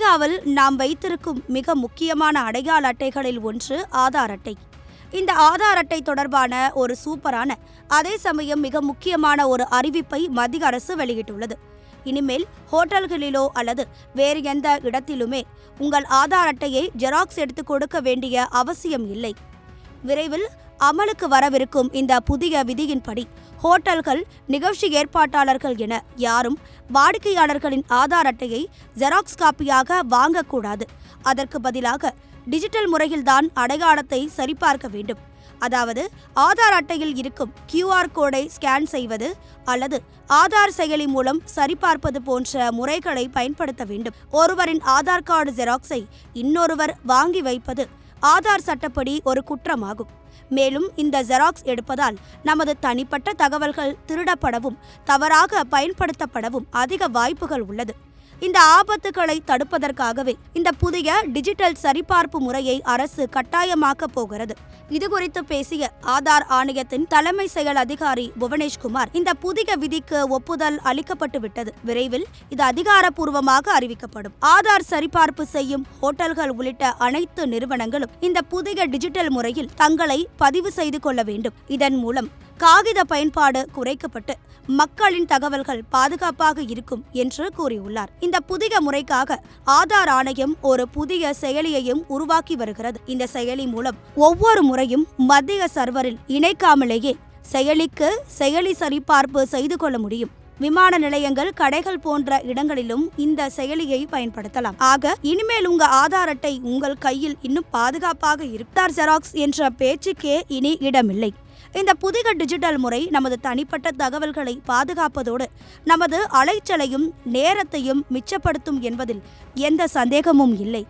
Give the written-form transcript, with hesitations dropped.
இந்தியாவில் நாம் வைத்திருக்கும் மிக முக்கியமான அடையாள அட்டைகளில் ஒன்று ஆதார் அட்டை. இந்த ஆதார் அட்டை தொடர்பான ஒரு சூப்பரான, அதே சமயம் மிக முக்கியமான ஒரு அறிவிப்பை மத்திய அரசு வெளியிட்டுள்ளது. இனிமேல் ஹோட்டல்களிலோ அல்லது வேறு எந்த இடத்திலுமே உங்கள் ஆதார் அட்டையை ஜெராக்ஸ் எடுத்து கொடுக்க வேண்டிய அவசியம் இல்லை. விரைவில் அமலுக்கு வரவிருக்கும் இந்த புதிய விதியின்படி ஹோட்டல்கள், நிகழ்ச்சி ஏற்பாட்டாளர்கள் என யாரும் வாடிக்கையாளர்களின் ஆதார் அட்டையை ஜெராக்ஸ் காப்பியாக வாங்கக்கூடாது. அதற்கு பதிலாக டிஜிட்டல் முறையில்தான் அடையாளத்தை சரிபார்க்க வேண்டும். அதாவது ஆதார் அட்டையில் இருக்கும் QR கோடை ஸ்கேன் செய்வது அல்லது ஆதார் செயலி மூலம் சரிபார்ப்பது போன்ற முறைகளை பயன்படுத்த வேண்டும். ஒருவரின் ஆதார் கார்டு ஜெராக்ஸை இன்னொருவர் வாங்கி வைப்பது ஆதார் சட்டப்படி ஒரு குற்றமாகும். மேலும் இந்த ஜெராக்ஸ் எடுப்பதால் நமது தனிப்பட்ட தகவல்கள் திருடப்படவும் தவறாக பயன்படுத்தப்படவும் அதிக வாய்ப்புகள் உள்ளது. இந்த ஆபத்துக்களை தடுப்பதற்காகவே இந்த புதிய டிஜிட்டல் சரிபார்ப்பு முறையை அரசு கட்டாயமாக்கப் போகிறது. இதுகுறித்து பேசிய ஆதார் ஆணையத்தின் தலைமை செயல் அதிகாரி புவனேஷ்குமார், இந்த புதிய விதிக்கு ஒப்புதல் அளிக்கப்பட்டு விட்டது. விரைவில் இது அதிகாரப்பூர்வமாக அறிவிக்கப்படும். ஆதார் சரிபார்ப்பு செய்யும் ஹோட்டல்கள் உள்ளிட்ட அனைத்து நிறுவனங்களும் இந்த புதிய டிஜிட்டல் முறையில் தங்களை பதிவு செய்து கொள்ள வேண்டும். இதன் மூலம் காகித பயன்பாடு குறைக்கப்பட்டு மக்களின் தகவல்கள் பாதுகாப்பாக இருக்கும் என்று கூறியுள்ளார். இந்த புதிய முறைக்காக ஆதார் ஆணையம் ஒரு புதிய செயலியையும் உருவாக்கி வருகிறது. இந்த செயலி மூலம் ஒவ்வொரு முறையும் மத்திய சர்வரில் இணைக்காமலேயே செயலி சரிபார்ப்பு செய்து கொள்ள முடியும். விமான நிலையங்கள், கடைகள் போன்ற இடங்களிலும் இந்த செயலியை பயன்படுத்தலாம். ஆக இனிமேல் உங்க ஆதார் அட்டை உங்கள் கையில் இன்னும் பாதுகாப்பாக இருக்கும். ஜெராக்ஸ் என்ற பேச்சுக்கே இனி இடமில்லை. இந்த புதிய டிஜிட்டல் முறை நமது தனிப்பட்ட தகவல்களை பாதுகாப்பதோடு நமது அலைச்சலையும் நேரத்தையும் மிச்சப்படுத்தும் என்பதில் எந்த சந்தேகமும் இல்லை.